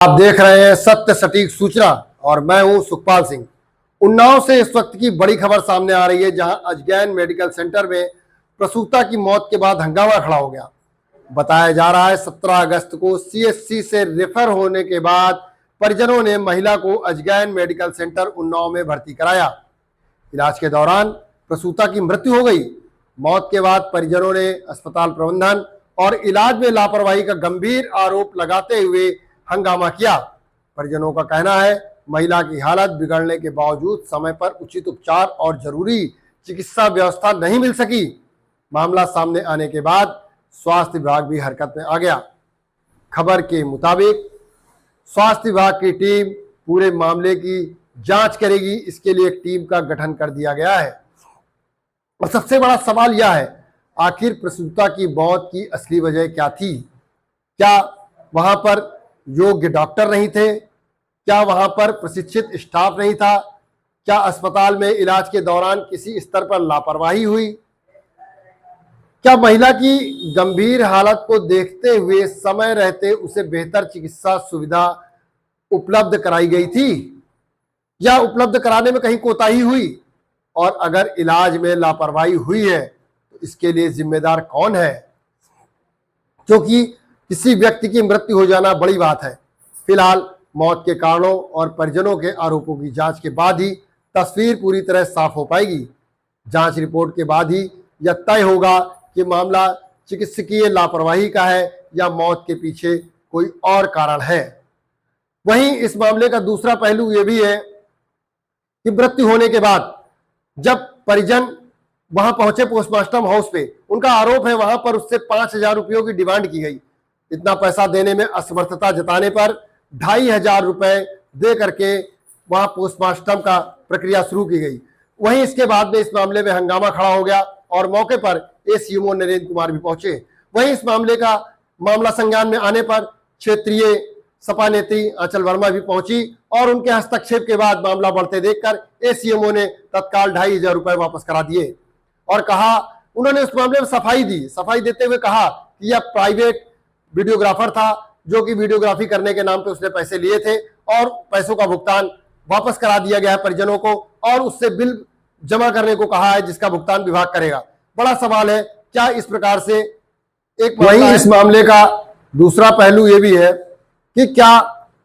आप देख रहे हैं सत्य सटीक सूचना और मैं हूं सुखपाल सिंह। उन्नाव से इस वक्त की बड़ी खबर सामने आ रही है, जहां अजगैन मेडिकल सेंटर में प्रसूता की मौत के बाद हंगामा खड़ा हो गया। बताया जा रहा है 17 अगस्त को सीएचसी से रेफर होने के बाद परिजनों ने महिला को अजगैन मेडिकल सेंटर उन्नाव में भर्ती कराया। इलाज के दौरान प्रसूता की मृत्यु हो गई। मौत के बाद परिजनों ने अस्पताल प्रबंधन और इलाज में लापरवाही का गंभीर आरोप लगाते हुए हंगामा किया। परिजनों का कहना है महिला की हालत बिगड़ने के बावजूद समय पर उचित उपचार और जरूरी चिकित्सा व्यवस्था नहीं मिल सकी। मामला सामने आने के बाद स्वास्थ्य विभाग भी हरकत में आ गया। खबर के मुताबिक स्वास्थ्य विभाग की टीम पूरे मामले की जांच करेगी। इसके लिए एक टीम का गठन कर दिया गया है। और सबसे बड़ा सवाल यह है, आखिर प्रसूता की मौत की असली वजह क्या थी? क्या वहां पर योग्य डॉक्टर नहीं थे? क्या वहां पर प्रशिक्षित स्टाफ नहीं था? क्या अस्पताल में इलाज के दौरान किसी स्तर पर लापरवाही हुई? क्या महिला की गंभीर हालत को देखते हुए समय रहते उसे बेहतर चिकित्सा सुविधा उपलब्ध कराई गई थी, या उपलब्ध कराने में कहीं कोताही हुई? और अगर इलाज में लापरवाही हुई है तो इसके लिए जिम्मेदार कौन है? क्योंकि किसी व्यक्ति की मृत्यु हो जाना बड़ी बात है। फिलहाल मौत के कारणों और परिजनों के आरोपों की जांच के बाद ही तस्वीर पूरी तरह साफ हो पाएगी। जांच रिपोर्ट के बाद ही यह तय होगा कि मामला चिकित्सकीय लापरवाही का है या मौत के पीछे कोई और कारण है। वहीं इस मामले का दूसरा पहलू यह भी है कि मृत्यु होने के बाद जब परिजन वहां पहुंचे पोस्टमार्टम हाउस पे, उनका आरोप है वहां पर उससे 5,000 रुपयों की डिमांड की गई। इतना पैसा देने में असमर्थता जताने पर 2,500 रुपए दे करके वहां पोस्टमार्टम का प्रक्रिया शुरू की गई। वहीं इसके बाद में इस मामले में हंगामा खड़ा हो गया और मौके पर एसीएमओ नरेंद्र कुमार भी पहुंचे। वहीं इस मामला संज्ञान में आने पर क्षेत्रीय सपा नेत्री आंचल वर्मा भी पहुंची और उनके हस्तक्षेप के बाद मामला बढ़ते देखकर एसीएमओ ने तत्काल 2,500 रुपए वापस करा दिए और कहा, उन्होंने उस मामले में सफाई दी। सफाई देते हुए कहा कि यह प्राइवेट वीडियोग्राफर था जो कि वीडियोग्राफी करने के नाम पे उसने पैसे लिए थे और पैसों का भुगतान वापस करा दिया गया है परिजनों को, और उससे बिल जमा करने को कहा है जिसका भुगतान विभाग करेगा। बड़ा सवाल है, क्या इस प्रकार से एक वहीं इस मामले का दूसरा पहलू यह भी है कि क्या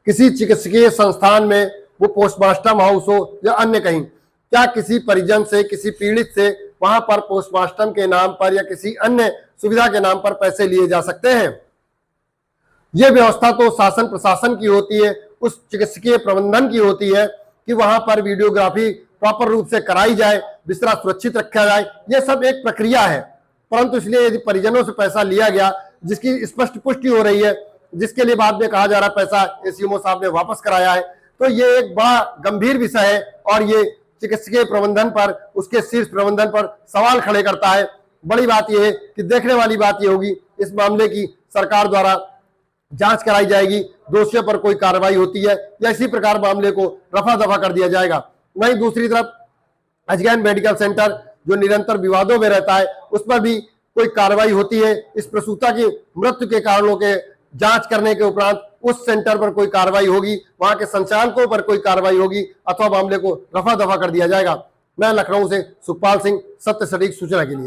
किसी चिकित्सकीय संस्थान में, वो पोस्टमार्टम हाउस हो या अन्य कहीं, क्या किसी परिजन से, किसी पीड़ित से वहां पर पोस्टमार्टम के नाम पर या किसी अन्य सुविधा के नाम पर पैसे लिए जा सकते हैं? यह व्यवस्था तो शासन प्रशासन की होती है, उस चिकित्सकीय प्रबंधन की होती है कि वहां पर वीडियोग्राफी प्रॉपर रूप से कराई जाए, बिस्तरा सुरक्षित रखा जाए। यह सब एक प्रक्रिया है। परंतु इसलिए यदि परिजनों से पैसा लिया गया, जिसकी स्पष्ट पुष्टि हो रही है, जिसके लिए बाद में कहा जा रहा है पैसा एसीएमओ साहब ने वापस कराया है, तो ये एक बड़ा गंभीर विषय है और ये चिकित्सकीय प्रबंधन पर, उसके शीर्ष प्रबंधन पर सवाल खड़े करता है। बड़ी बात यह है कि देखने वाली बात यह होगी, इस मामले की सरकार द्वारा जांच कराई जाएगी, दोषियों पर कोई कार्रवाई होती है या इसी प्रकार मामले को रफा दफा कर दिया जाएगा। वहीं दूसरी तरफ अजगैन मेडिकल सेंटर जो निरंतर विवादों में रहता है, उस पर भी कोई कार्रवाई होती है। इस प्रसूता की मृत्यु के कारणों के जांच करने के उपरांत उस सेंटर पर कोई कार्रवाई होगी, वहां के संचालकों पर कोई कार्रवाई होगी अथवा मामले को रफा दफा कर दिया जाएगा। मैं लखनऊ से सुखपाल सिंह, सत्य सटीक सूचना के लिए।